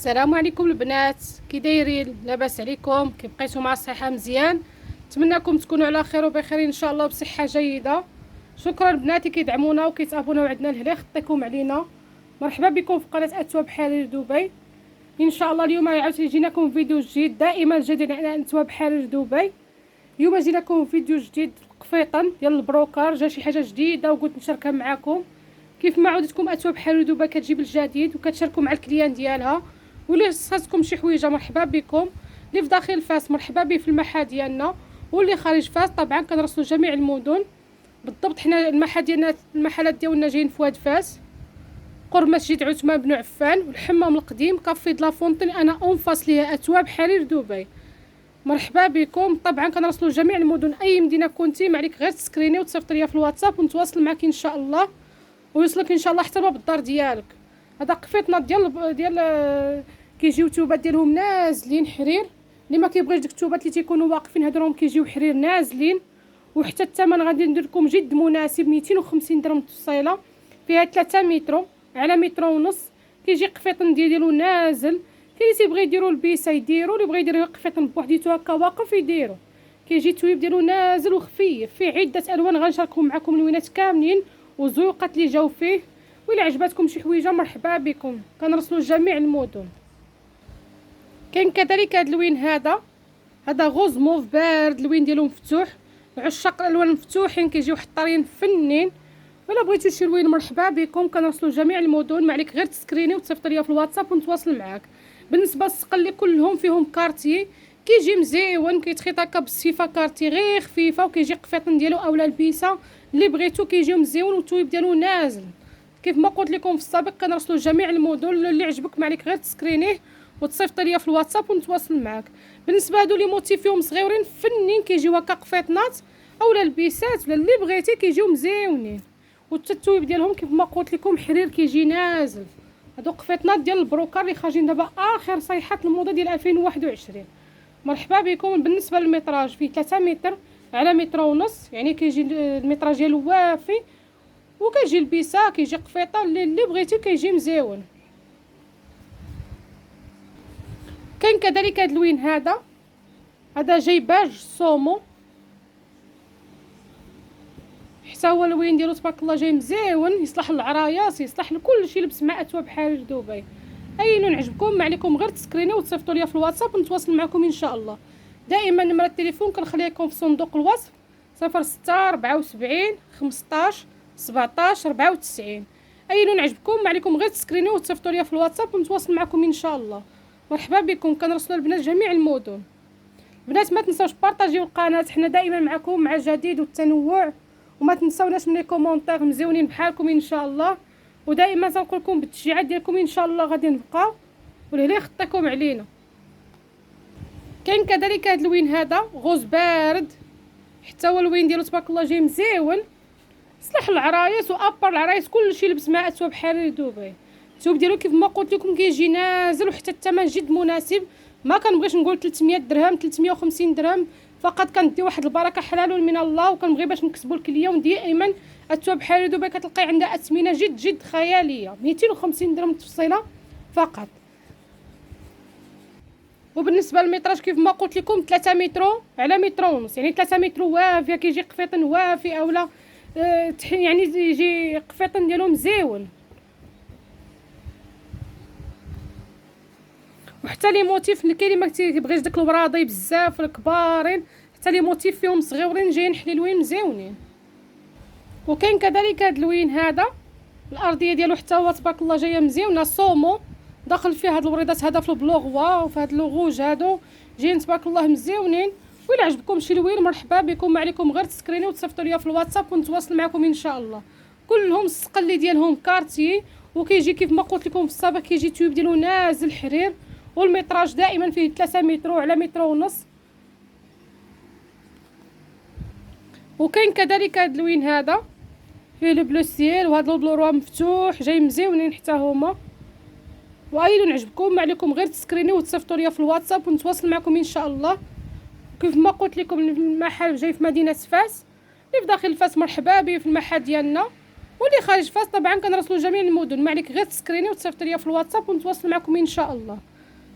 السلام عليكم البنات، كي دايرين؟ لاباس عليكم؟ كي بقيتوا مع الصحه مزيان؟ نتمنىكم تكونوا على خير وبخير ان شاء الله وبصحه جيده. شكرا البنات كيدعمونا وكيتابوناو عندنا لهلا خطيكم علينا. مرحبا بكم في قناه اتواب حرير دبي. ان شاء الله اليوم عاوتاني جيناكم فيديو جديد، دائما جديد على اتواب حرير دبي. اليوم جيناكم فيديو جديد قفيطا ديال البروكر، جا شي حاجه جديده وقلت نشاركها معكم. كيف ما عودتكم اتواب حرير دبي كتجيب الجديد وكتشاركوا مع الكليان ديالها. واللي خاصكم شي حويجه مرحبا بكم، اللي في داخل فاس مرحبا به في المحا ديالنا، واللي خارج فاس طبعا كنرسلوا جميع المدن. بالضبط حنا المحا ديالنا المحلات ديالنا جايين في واد فاس قرب مسجد عثمان بن عفان والحمام القديم كافي دلا فونتين، انا اون فاس ليها اتواب حرير دبي. مرحبا بكم. طبعا كنرسلوا جميع المدن، اي مدينه كنتي ما عليك غير تسكريني وتصيفط ليا في الواتساب ونتواصل معك ان شاء الله، ويوصلك ان شاء الله حتى باب الدار ديالك. هذا قفيطنا ديال كيجيو توبات ديالهم نازلين حرير. اللي ما كيبغيش ديك التوبات اللي تيكونوا واقفين هاد راهم كيجيو حرير نازلين، وحتى الثمن غادي ندير لكم جد مناسب، 250 درهم تفصيله، فيها 3 متر على متر ونص. كيجي قفيطن ديالو نازل، كاين اللي تيبغي يديروا البيسه يديروا، اللي بغى يدير قفيطن بوحديتو هكا واقف يديروا. كيجي التويب ديالو نازل وخفيف، فيه عده الوان غنشاركهم معكم اللوينات كاملين والزيوقات اللي جاو فيه. وإلا عجباتكم شي حويجه مرحبا بكم، كنرسلوا جميع المدن. كاين كذلك هذا اللوين، هذا غوز موف بارد، اللوين ديالو مفتوح. عشاق الالوان المفتوحين كيجيو حطارين فنين. ولا بغيتو شي لوين مرحبا بكم، كنرسلوا جميع المدن، ما عليك غير تسكريني وتصيفط ليا في الواتساب ونتواصل معاك. بالنسبه للسقل اللي كلهم فيهم كارتي، كيجي مزيون، كيتخيط هكا بالصفه كارتي غير خفيفه، وكيجي قفيطن ديالو اولا البيسه اللي بغيتو كيجيو مزيون والتويب ديالو نازل. كيف ما قلت لكم في السابق كنرسلوا جميع المدن، اللي عجبك ما عليك غير تسكرينيه وتصيفط ليا في الواتساب ونتواصل معاك. بالنسبه هادو لي موتيف فيهم صغيورين فنين كيجيو هكا قفيطنات اولا البيسات ولا اللي بغيتي كيجيو مزيونين، والتتويب ديالهم كيف ما قلت لكم حرير كيجي نازل. هادو قفيطنات ديال البروكر اللي خارجين دابا اخر صيحات الموضه ديال 2021. مرحبا بكم. بالنسبه للمتراج فيه 3 متر على متر ونص، يعني كيجي المتراج ديالو وافي، وكيجي البيسه كيجي قفيطه اللي بغيتي كيجي مزيون. كاين كذلك هذا اللوين، هذا جاي باج صومو، حتى هو اللوين ديالو تبارك الله جاي مزيون، يصلح للعرايس يصلح لكل شيء لبس مع اتواب حرير دبي. اي لون عجبكم ما عليكم غير تسكريني وتصيفطوا ليا في الواتساب ونتواصل معكم ان شاء الله. دائما نمره التليفون كنخليها لكم في صندوق الوصف، 06 74 15 17 94. اي لون عجبكم ما عليكم غير تسكريني وتصيفطوا ليا في الواتساب ونتواصل معكم ان شاء الله. مرحبا بكم. كنرسلوا البنات جميع المدن. بنات ما تنساوش بارطاجيو القناه، حنا دائما معكم مع الجديد والتنوع، وما تنساوناش من لي كومونتير مزيونين بحالكم ان شاء الله. ودائما تنقول لكم بالتشجيعات ديالكم ان شاء الله غادي نبقاو ولهلا خطيكم علينا. كاين كذلك هذا اللوين، هذا غوز بارد، حتى هو اللوين ديالو تبارك الله جاي مزيون، صلاح العرايس وابر العرايس كلشي لبس مع اتواب حرير دبي. الثوب ديالو كيف ما قلت لكم كيجي نازل، وحتى الثمن جد مناسب. ما كنبغيش نقول 300 درهم 350 درهم فقط، كندي واحد البركه حلال من الله، وكنبغي باش نكسبوا الكليون دائما. الثوب حرير دبي كتلقاي عندها اثمنه جد جد خياليه، 250 درهم تفصيله فقط. وبالنسبه للمتراج كيف ما قلت لكم 3 متر على متر ونص، يعني 3 متر وافيه، كيجي قفيطن وافي اولا يعني يجي قفيطن ديالو مزيون. وحتى لي موتيف اللي كاين ما كيبغيش داك الوراضي بزاف الكبارين، حتى لي موتيف فيهم صغيورين جايين حليلوين مزيونين. وكاين كذلك هذا اللوين، هذا الارضيه ديالو حتى هو تبارك الله جايه مزيونه صومو، داخل فيه هاد الوريدات هذا في البلوغوا وفي هاد الغوج هادو جايين تبارك الله مزيونين. وإلا عجبكم شي لوين مرحبا بكم، ما عليكم غير تسكريني وتصيفطوا ليا في الواتساب ونتواصل معكم ان شاء الله. كلهم السقلي ديالهم كارتي، وكيجي كيف ما قلت لكم في السابق كيجي التويب ديالو نازل حرير، والمتراج دائما فيه 3 متر على متر ونص. وكاين كذلك هذا اللوين، هذا فيه البلو سيل، وهذا البلوروا مفتوح جاي مزيونين حتى هما. واي لون عجبكم ما عليكم غير تسكريني وتصيفطوا ليا في الواتساب ونتواصل معكم ان شاء الله. كيف ما قلت لكم المحل جاي في مدينه فاس، اللي في داخل فاس مرحبا به في المحل ديالنا، واللي خارج فاس طبعا كنرسلوا جميع المدن. ما عليك غير تسكريني وتصيفط ليا في الواتساب ونتواصل معكم ان شاء الله.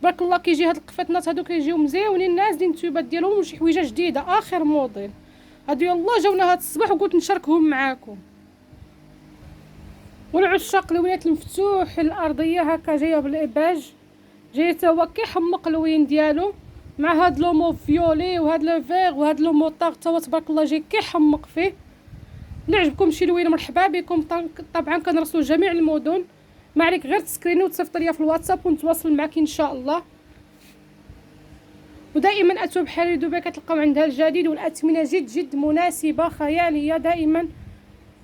تبارك الله كيجي هاد القفيطنات هادو كيجيو مزيونين نازلين التيوبات ديالهم وشي حويجه جديده اخر موديل. هادو يلاه جاونا هاد الصباح وقلت نشاركهم معاكم. والعشاق لوينات المفتوح الارضيه هكا جايه بالاباج، جايه تا هو كيحمق اللوين ديالو مع هاد لو موف فيولي وهاد لو فيغ وهاد لو موطاغ تا هو تبارك الله جاي كيحمق فيه. اللي عجبكم شي لوين مرحبا بكم. طبعا كنرسلوا جميع المدن، ما عليك غير تسكريني وتصيفط ليا في الواتساب ونتواصل معك ان شاء الله. ودائما اتوب حرير دبي كتلقاو عندها الجديد والاثمنه جد مناسبه خياليه دائما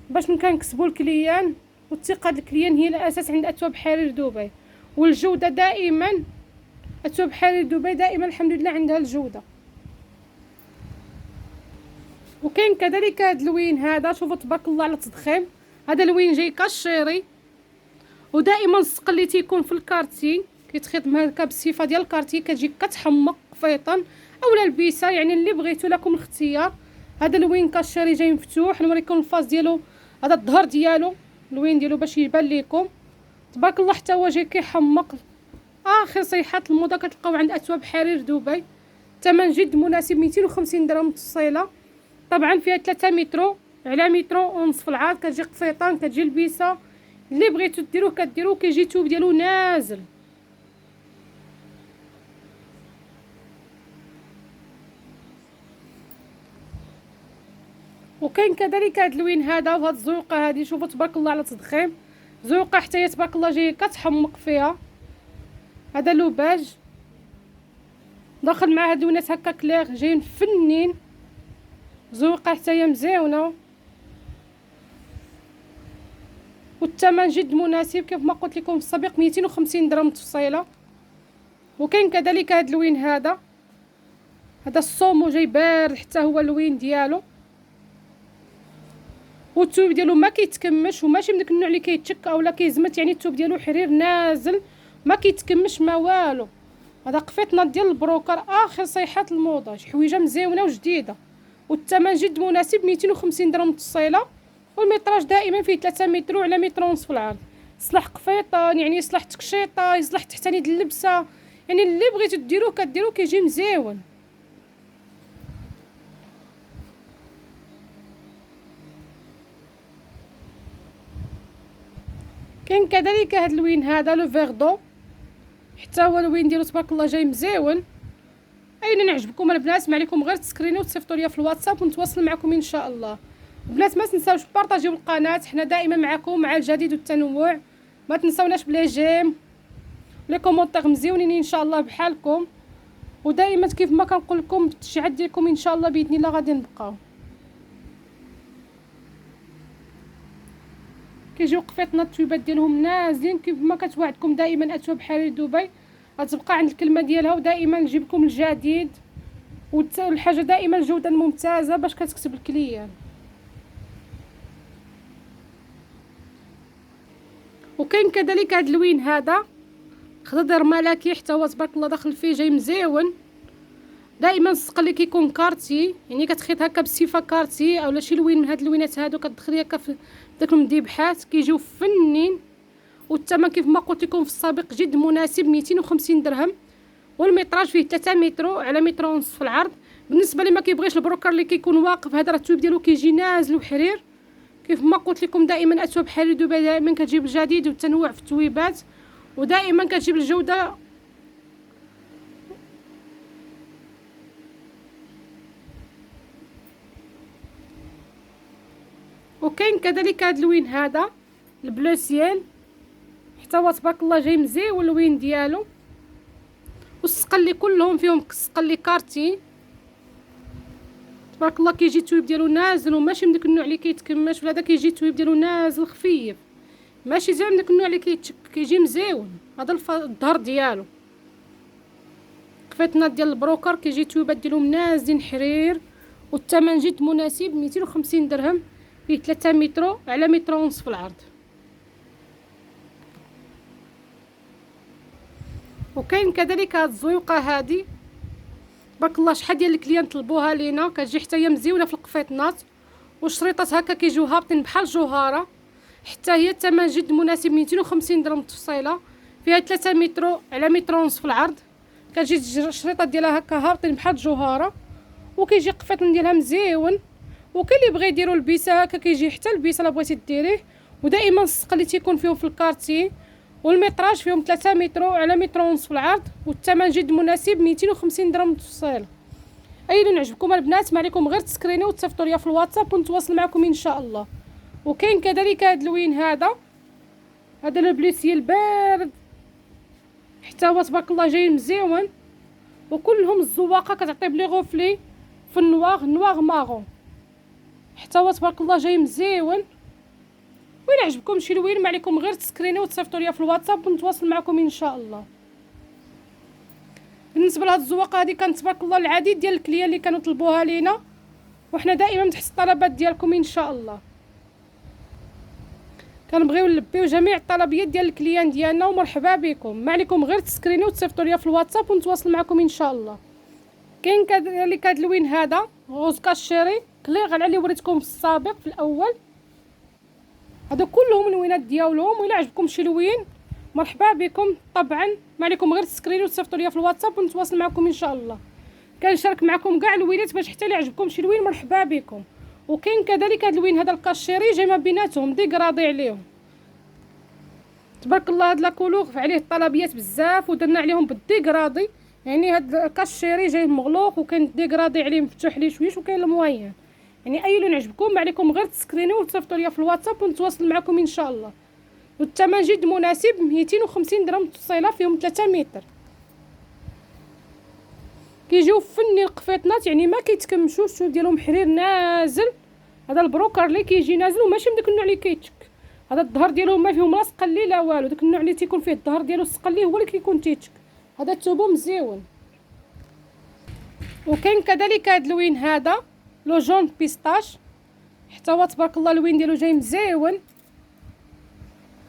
باش كنكسبوا الكليان، والثقه د الكليان هي الاساس عند اتواب حرير دبي، والجوده دائما اتواب حرير دبي دائما الحمد لله عندها الجوده. وكاين كذلك هذا اللوين هذا، شوفوا تبارك الله على التضخيم. هذا اللوين جاي كاشيري، ودائما الصقل اللي تيكون في الكارتي كيتخيط هكا بالصفه ديال الكارتي كتجي كتحمق خفيطا اولا البيسه، يعني اللي بغيتو لكم الاختيار. هذا اللوين كاشيري جاي مفتوح، نوريكم الفاس ديالو. هذا الظهر ديالو اللوين ديالو باش يبان لكم تبارك الله، حتى هو جاي كيحمق. اخر صيحات الموضه كتلقاو عند اتواب حرير دبي، ثمن جد مناسب 250 درهم التصيله. طبعا فيها 3 متر على متر ونصف العرض، كتجي قفيطان كتجي البيسه، اللي بغيتو ديروه كديروه، كيجي الثوب ديالو نازل. وكاين كذلك هاد اللوين هذا وهاد الزويقه هذه، شوفوا تبارك الله على التضخيم. زويقه حتى هي تبارك الله جايه كتحمق فيها. هذا لوباج داخل مع هاد اللوينات هكا كلير جايين فنين، زويقه حتى هي مزيونه والثمن جد مناسب كيف ما قلت لكم في السابق 250 درهم تفصيله. وكاين كذلك هاد اللوين هذا الصومو جاي بارد حتى هو اللوين ديالو، والثوب ديالو ما كيتكمش وماشي من داك النوع اللي كيتشك اولا كيزمت، يعني الثوب ديالو حرير نازل ما كيتكمش ما والو. هذا قفيطنا ديال البروكر اخر صيحات الموضه، شي حويجه مزيونه وجديده، والثمن جد مناسب 250 درهم التصيله. والميطراج دائما فيه 3 متر على متر ونصف العرض. يصلح قفيطان، يعني يصلح تكشيطه، يصلح تحت نيد اللبسه، يعني اللي بغيتو ديروه كديروه كيجي مزيون. كاين كذلك هاد اللوين هذا لو فيغدو، حتى هو اللوين ديالو تبارك الله جاي مزيون. اين نعجبكم البنات ما عليكم غير تسكرينيو وتصيفطوا ليا في الواتساب ونتواصل معكم ان شاء الله. البنات ما تنساوش بارطاجيو القناه، حنا دائما معكم مع الجديد والتنوع. ما تنساوناش بلي جيم لي كومونتير مزيونين ان شاء الله بحالكم، ودائما كيف ما كنقول لكم بالتشجيعات ديالكم ان شاء الله باذن الله غادي نبقاو. كيجيو قفيطنا التويبات ديالهم نازلين كيف ما كتوعدكم دائما اتواب حرير دبي غتبقى عند الكلمه ديالها، ودائما نجيب لكم الجديد والحاجه دائما الجوده الممتازه باش كتكسب الكليان. وكاين كذلك هاد اللوين هذا خضر ملكي، حتى هو تبارك الله داخل فيه جاي مزيون. دائما الصقل اللي كيكون كارتي، يعني كتخيط هكا بالصفه كارتي اولا شي لوين من هاد اللوينات هادو كتدخلي هكا في داك المديبحات كيجيو فنين، والثمن كيف ما قلت لكم في السابق جد مناسب 250 درهم. والميطراج فيه 3 متر على متر ونصف في العرض. بالنسبه لي ما كيبغيش البروكر اللي كيكون واقف، هذا راه الثوب ديالو كيجي نازل وحرير. كيف ما قلت لكم دائما اتواب حرير دبي دائما كتجيب الجديد والتنوع في التويبات، ودائما كتجيب الجوده. وكاين كذلك هاد اللوين هذا البلو سيال، حتى هو تبارك الله جاي مزيون اللوين ديالو، والسقل اللي كلهم فيهم السقل اللي كارتي تبارك الله كيجي التويب ديالو نازل وماشي من داك النوع اللي كيتكمش، ولا هذا كيجي التويب ديالو نازل خفيف ماشي زي من داك النوع اللي كيتشك، كيجي مزيون. هذا الظهر ديالو قفيطنا ديال البروكر كيجي التويبات ديالهم نازلين حرير، والثمن جد مناسب 250 درهم، فيه 3 متر على متر ونصف في العرض. وكاين كذلك هاد الزويقه هادي تبارك الله شحال ديال الكليان طلبوها لينا، كتجي حتى هي مزيونه في القفيطنات، والشريطات هكا كيجيو هابطين بحال الجوهره. حتى هي الثمن جد مناسب 250 درهم التفصيله، فيها 3 متر على متر ونصف في العرض. كتجي الشريطات ديالها هكا هابطين بحال الجوهره، وكيجي قفيطن ديالها مزيون. وكاين اللي بغى يديروا البيسه هكا كيجي حتى البيسه الا بغيتي ديريه. ودائما السق اللي تيكون فيهم في الكارتي، والميطراج فيهم 3 متر على متر ونص في العرض، والثمن جد مناسب 250 درهم متفصيله. اي لون عجبكم البنات ما عليكم غير تسكرينيو وتصيفطوا ليا في الواتساب ونتواصل معكم ان شاء الله. وكاين كذلك هذا اللوين هذا لو بليسي البارد، حتى هو تبارك الله جاي مزيون، وكلهم الزواقه كتعطي بلي غوفلي في النواغ ماغون، حتى هو تبارك الله جاي مزيون. وإلا عجبكم شي لوين ما عليكم غير تسكرينيو وتصيفطوا ليا في الواتساب ونتواصل معكم ان شاء الله. بالنسبه لهاد الزواقه هذه كانت تبارك الله العديد ديال الكليان اللي كانوا طلبوها لينا، وحنا دائما تحت الطلبات ديالكم ان شاء الله. كنبغيو نلبيو جميع الطلبيات ديال الكليان ديالنا، ومرحبا بكم. ما عليكم غير تسكرينيو وتصيفطوا ليا في الواتساب ونتواصل معكم ان شاء الله. كاين كذلك هاد اللوين هذا غوز كاشيري كليغ على اللي وريتكم في السابق في الاول. هادو كلهم اللوينات ديالهم، وإلا عجبكم شي لوين مرحبا بكم. طبعا ما عليكم غير تسكرينيو وتصيفطوا ليا في الواتساب ونتواصل معكم ان شاء الله. كنشارك معكم كاع اللوينات باش حتى اللي عجبكم شي لوين مرحبا بكم. وكاين كذلك هاد اللوين هذا الكاشيري جاي ما بيناتهم ديكرادي عليهم تبارك الله. هاد لاكولور عليه الطلبيات بزاف ودرنا عليهم بالديكرادي، يعني هاد الكاشيري جاي مغلوق وكاين الديكرادي عليه مفتوح ليه شويش، وكاين الموين. يعني اي لون عجبكم ما عليكم غير تسكرينيو وتصيفطوا ليا في الواتساب ونتواصل معكم ان شاء الله. والثمن جد مناسب 250 درهم متفصيله، فيهم 3 متر. كيجيو فني القفيطنات، يعني ما كيتكمشوش، الشوف ديالهم حرير نازل. هذا البروكر اللي كيجي نازل وماشي من داك النوع اللي كيتشك. هذا الظهر ديالهم ما فيهم لا سقلي لا والو، داك النوع اللي تيكون فيه الظهر ديالو السقلي هو اللي كيكون تيتشك. هذا الثوبو مزيون. وكاين كذلك هذا اللوين هذا لو جون بيستاش، حتى هو تبارك الله اللوين ديالو جاي مزيون.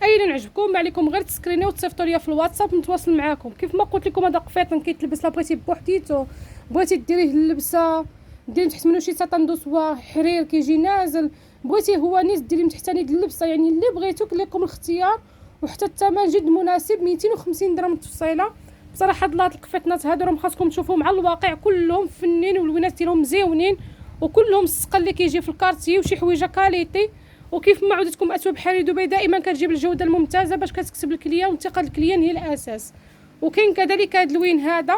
اي لون عجبكم ما عليكم غير تسكرينيو وتصيفطوا ليا في الواتساب نتواصل معكم. كيف ما قلت لكم هذا قفيطن كيتلبس لا بغيتي بوحديتو، بغيتي ديريه اللبسه ديري تحت منو شي ساتان دو سوا حرير كيجي نازل، بغيتي هو نيس ديري من تحت نيد اللبسه، يعني اللي بغيتو لكم الاختيار. وحتى الثمن جد مناسب 250 درهم متفصيله. بصراحه هاد القفيطنات هادو راهم خاصكم تشوفوهم على الواقع، كلهم فنين واللوينات ديالهم مزيونين، وكلهم السقل اللي كيجي في الكارتي وشي حويجه كاليتي. وكيف ما عودتكم اسواق بحال دبي دائما كتجيب الجوده الممتازه باش كتكسب الكليان، وثقه الكليان هي الاساس. وكاين كذلك هذا اللوين هذا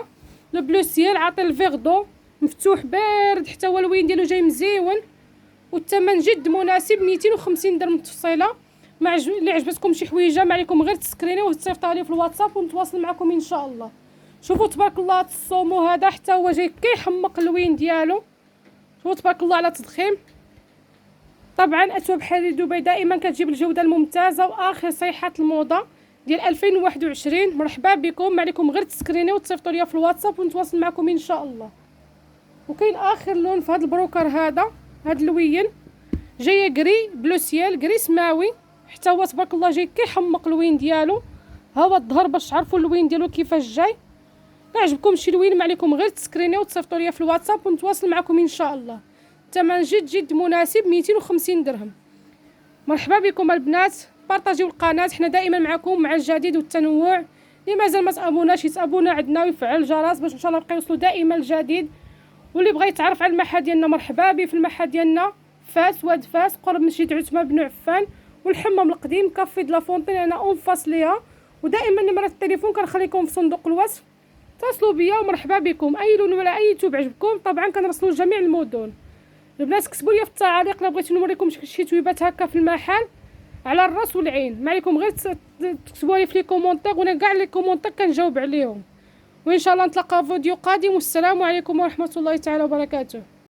لو بلو سيال عاطي الفيغدو مفتوح بارد، حتى هو اللوين ديالو جاي مزيون، والثمن جد مناسب 250 درهم متفصيله. اللي عجبتكم شي حويجه ما عليكم غير تسكرينيو وتصيفطوها لي في الواتساب ونتواصل معكم ان شاء الله. شوفوا تبارك الله الصومو هذا حتى هو جاي كيحمق اللوين ديالو، شوفوا تبارك الله على تضخيم. طبعا اسواق بحال دبي دائما كتجيب الجوده الممتازه واخر صيحات الموضه ديال 2021. مرحبا بكم، ما عليكم غير تسكرينيو وتصيفطوا ليا في الواتساب ونتواصل معكم ان شاء الله. وكاين اخر لون في هذا البروكر هذا اللوين جايه كري بلو سيال كري سماوي، حتى هو تبارك الله جاي كيحمق اللوين ديالو. ها هو الظهر باش تعرفوا اللوين ديالو كيفاش جاي. لا عجبكم شي لوين ما عليكم غير تسكرينيو وتصيفطوا ليا في الواتساب ونتواصل معكم ان شاء الله. الثمن جد مناسب 250 درهم. مرحبا بكم البنات، بارطاجيو القناه، حنا دائما معكم مع الجديد والتنوع. اللي مازال ما تابوناش يتابونا عندنا ويفعل الجرس باش ان شاء الله نبقى يوصلوا دائما الجديد. واللي بغى يتعرف على المحل ديالنا مرحبا به في المحل ديالنا فاس واد فاس قرب مسجد عثمان بن عفان والحمام القديم كافي د لا فونتين، انا اون فاس ليها. ودائما نمره التليفون كنخليكم في صندوق الوصف، اتصلوا بيا ومرحبا بكم. اي لون ولا اي توب عجبكم طبعا كنرسلوا لجميع المدن. البنات كتبوا لي في التعاليق الا بغيتو نوريكم شي تويبات هكا في المحل على الراس والعين. ما عليكم غير تكتبوا لي في لي كومونتير، وانا كاع لي كومونتير كنجاوب عليهم. وان شاء الله نتلاقاو في فيديو قادم، والسلام عليكم ورحمه الله تعالى وبركاته.